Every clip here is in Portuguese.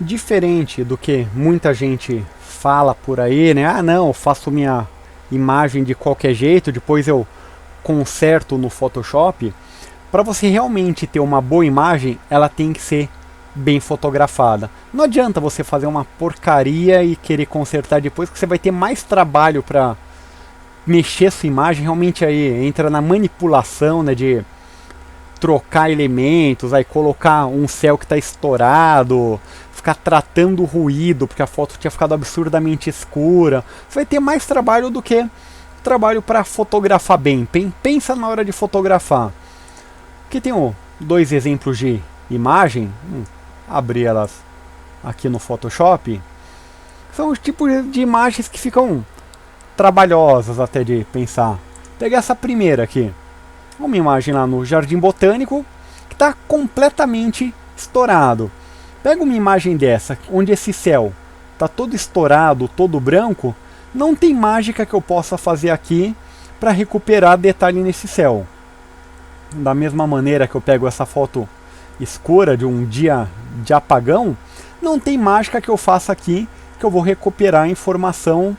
Diferente do que muita gente fala por aí, né? Ah, não, eu faço minha imagem de qualquer jeito, depois eu conserto no Photoshop. Para você realmente ter uma boa imagem, ela tem que ser bem fotografada. Não adianta você fazer uma porcaria e querer consertar depois, que você vai ter mais trabalho para mexer sua imagem. Realmente aí entra na manipulação, né, de trocar elementos, aí colocar um céu que está estourado, ficar tratando o ruído, porque a foto tinha ficado absurdamente escura. Você vai ter mais trabalho do que trabalho para fotografar bem. Pensa na hora de fotografar. Aqui tem dois exemplos de imagem. Abrir elas aqui no Photoshop. São os tipos de imagens que ficam trabalhosas até de pensar. Pegar essa primeira aqui. Uma imagem lá no Jardim Botânico que está completamente estourado. Pega uma imagem dessa, onde esse céu está todo estourado, todo branco. Não tem mágica que eu possa fazer aqui para recuperar detalhe nesse céu. Da mesma maneira que eu pego essa foto escura de um dia de apagão, não tem mágica que eu faça aqui que eu vou recuperar a informação,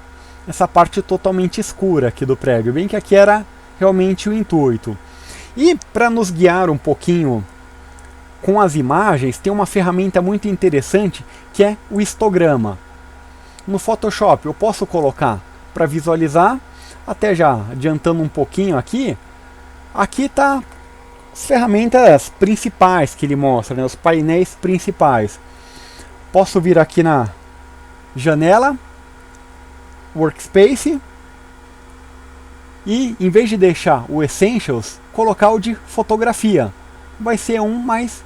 essa parte totalmente escura aqui do prédio. Bem que aqui era realmente o intuito. E para nos guiar um pouquinho com as imagens, tem uma ferramenta muito interessante que é o histograma. No Photoshop eu posso colocar para visualizar, até já adiantando um pouquinho aqui, aqui está as ferramentas principais que ele mostra, né, os painéis principais. Posso vir aqui na janela, Workspace, e em vez de deixar o Essentials, colocar o de fotografia. Vai ser um mais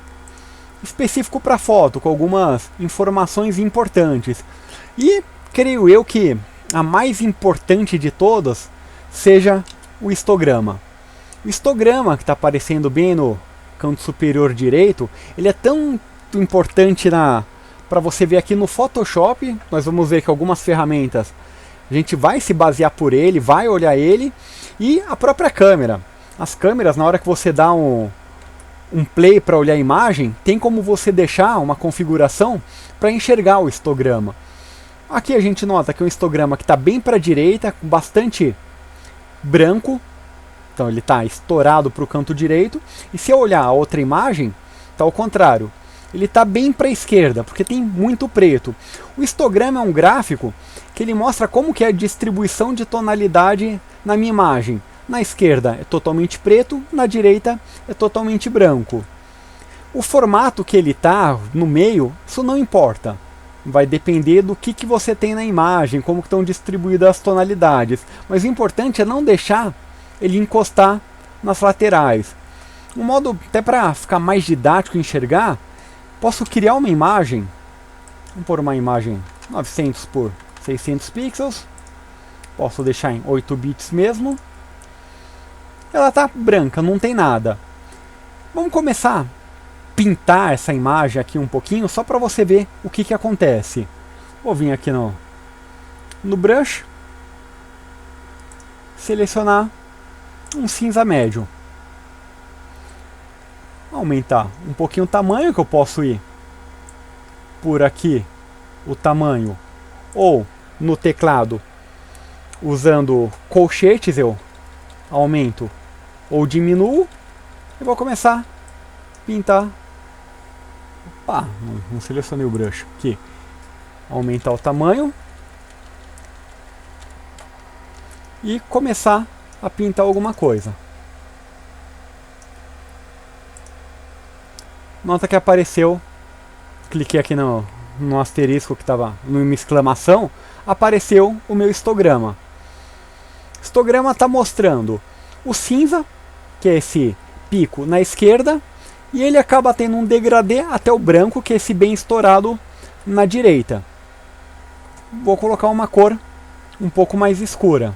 específico para foto, com algumas informações importantes. E creio eu que a mais importante de todas seja o histograma. O histograma que está aparecendo bem no canto superior direito, ele é tão importante para você ver aqui no Photoshop. Nós vamos ver que algumas ferramentas a gente vai se basear por ele, vai olhar ele, e a própria câmera. As câmeras, na hora que você dá um play para olhar a imagem, tem como você deixar uma configuração para enxergar o histograma. Aqui a gente nota que é um histograma que está bem para a direita, com bastante branco, então ele está estourado para o canto direito, e se eu olhar a outra imagem, está ao contrário. Ele está bem para a esquerda, porque tem muito preto. O histograma é um gráfico que ele mostra como que é a distribuição de tonalidade na minha imagem. Na esquerda é totalmente preto, na direita é totalmente branco. O formato que ele está no meio, isso não importa. Vai depender do que você tem na imagem, como estão distribuídas as tonalidades. Mas o importante é não deixar ele encostar nas laterais. Um modo, até para ficar mais didático e enxergar, posso criar uma imagem. Vamos pôr uma imagem 900 por 600 pixels. Posso deixar em 8 bits mesmo. Ela está branca, não tem nada. Vamos começar a pintar essa imagem aqui um pouquinho, só para você ver o que acontece. Vou vir aqui no Brush, selecionar um cinza médio. Aumentar um pouquinho o tamanho, que eu posso ir por aqui o tamanho, ou no teclado usando colchetes eu aumento ou diminuo, e vou começar a pintar. Opa, não selecionei o brush aqui. Aumentar o tamanho e começar a pintar alguma coisa. Nota que apareceu, cliquei aqui no asterisco que estava numa exclamação, apareceu o meu histograma. O histograma está mostrando o cinza, que é esse pico na esquerda, e ele acaba tendo um degradê até o branco, que é esse bem estourado na direita. Vou colocar uma cor um pouco mais escura.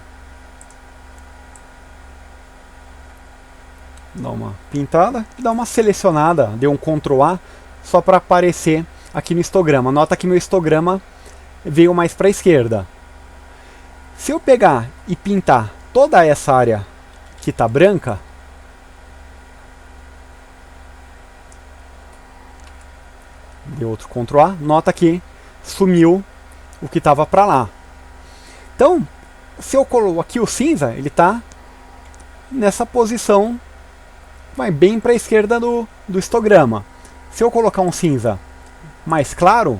Dá uma pintada, dá uma selecionada, deu um Ctrl A só para aparecer aqui no histograma. Nota que meu histograma veio mais para a esquerda. Se eu pegar e pintar toda essa área que está branca, dei outro Ctrl A, nota que sumiu o que estava para lá. Então, se eu coloco aqui o cinza, ele está nessa posição, vai bem para a esquerda do histograma. Se eu colocar um cinza mais claro,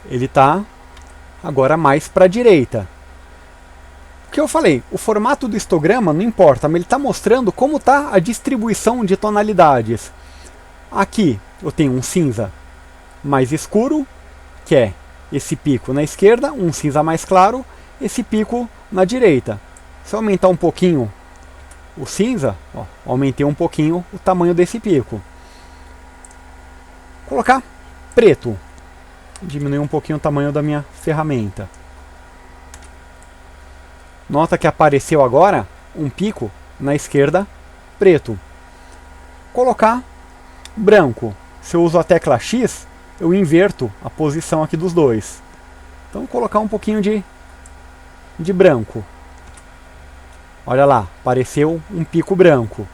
ele está agora mais para a direita. O que eu falei, o formato do histograma não importa, mas ele está mostrando como está a distribuição de tonalidades. Aqui eu tenho um cinza mais escuro, que é esse pico na esquerda, um cinza mais claro, esse pico na direita. Se eu aumentar um pouquinho o cinza, ó, aumentei um pouquinho o tamanho desse pico. Colocar preto, diminuir um pouquinho o tamanho da minha ferramenta. Nota que apareceu agora um pico na esquerda preto. Colocar branco. Se eu uso a tecla X, eu inverto a posição aqui dos dois. Então, colocar um pouquinho de branco. Olha lá, apareceu um pico branco.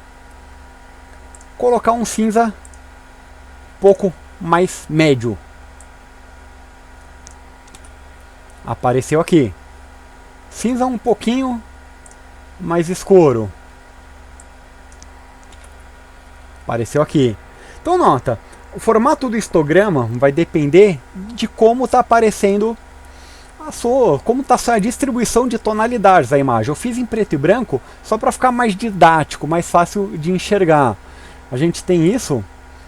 Colocar um cinza um pouco mais médio. Apareceu aqui. Cinza um pouquinho mais escuro. Apareceu aqui. Então nota, o formato do histograma vai depender de como está aparecendo como está a distribuição de tonalidades da imagem. Eu fiz em preto e branco só para ficar mais didático, mais fácil de enxergar. A gente tem isso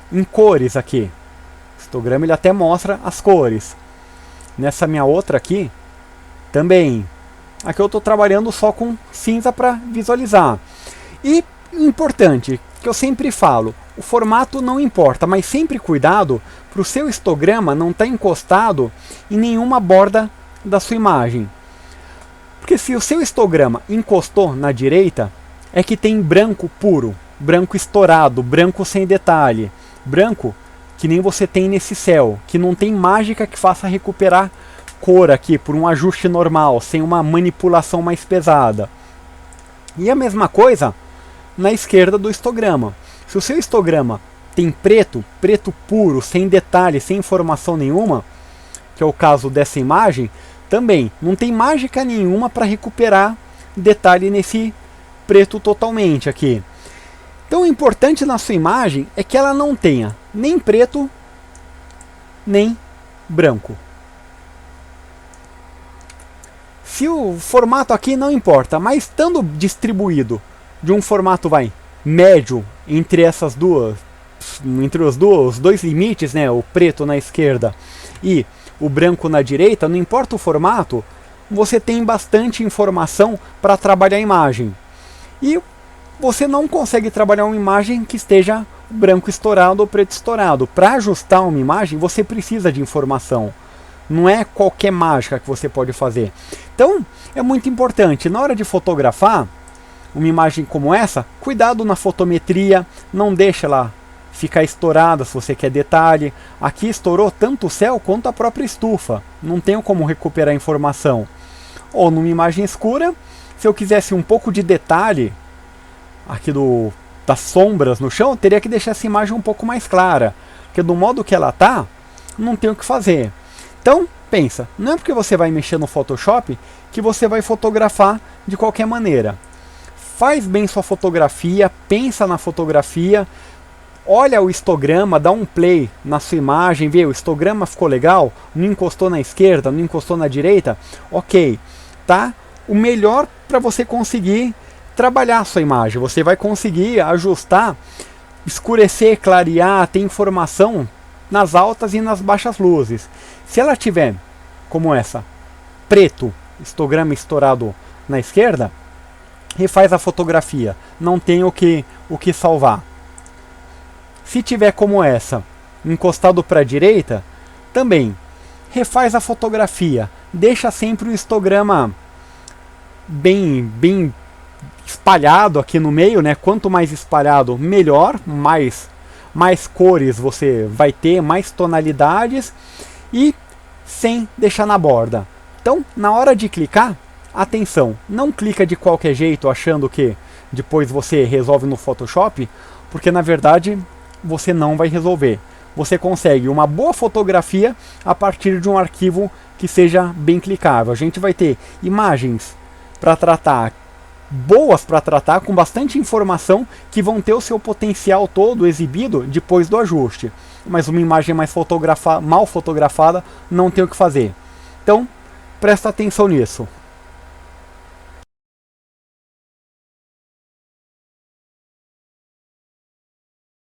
em cores aqui. O histograma ele até mostra as cores. Nessa minha outra aqui, também. Aqui eu estou trabalhando só com cinza para visualizar. E importante, que eu sempre falo, o formato não importa, mas sempre cuidado para o seu histograma não estar encostado em nenhuma borda da sua imagem. Porque se o seu histograma encostou na direita, é que tem branco puro, branco estourado, branco sem detalhe, branco que nem você tem nesse céu, que não tem mágica que faça recuperar cor aqui por um ajuste normal, sem uma manipulação mais pesada. E a mesma coisa na esquerda do histograma. Se o seu histograma tem preto, preto puro, sem detalhe, sem informação nenhuma, que é o caso dessa imagem, também não tem mágica nenhuma para recuperar detalhe nesse preto totalmente aqui. Então o importante na sua imagem é que ela não tenha nem preto, nem branco. Se o formato aqui não importa, mas estando distribuído de um formato médio entre essas duas, entre os dois limites, né, o preto na esquerda e o branco na direita, não importa o formato, você tem bastante informação para trabalhar a imagem. E você não consegue trabalhar uma imagem que esteja branco estourado ou preto estourado. Para ajustar uma imagem, você precisa de informação. Não é qualquer mágica que você pode fazer. Então, é muito importante, na hora de fotografar uma imagem como essa, cuidado na fotometria, não deixa ela ficar estourada se você quer detalhe. Aqui estourou tanto o céu quanto a própria estufa. Não tenho como recuperar a informação. Ou numa imagem escura, se eu quisesse um pouco de detalhe aqui das sombras no chão, eu teria que deixar essa imagem um pouco mais clara. Porque do modo que ela está, não tem o que fazer. Então, pensa, não é porque você vai mexer no Photoshop que você vai fotografar de qualquer maneira. Faz bem sua fotografia, pensa na fotografia, olha o histograma, dá um play na sua imagem, vê, o histograma ficou legal, não encostou na esquerda, não encostou na direita, ok, tá? O melhor para você conseguir trabalhar a sua imagem, você vai conseguir ajustar, escurecer, clarear, ter informação nas altas e nas baixas luzes. Se ela tiver, como essa, preto, histograma estourado na esquerda, refaz a fotografia, não tem o que salvar. Se tiver como essa, encostado para a direita, também refaz a fotografia, deixa sempre o histograma bem espalhado aqui no meio, né? Quanto mais espalhado, melhor, mais cores você vai ter, mais tonalidades e sem deixar na borda. Então, na hora de clicar, atenção, não clica de qualquer jeito achando que depois você resolve no Photoshop, porque na verdade você não vai resolver. Você consegue uma boa fotografia a partir de um arquivo que seja bem clicável. A gente vai ter imagens para tratar, boas para tratar, com bastante informação, que vão ter o seu potencial todo exibido depois do ajuste. Mas uma imagem mal fotografada não tem o que fazer. Então, presta atenção nisso.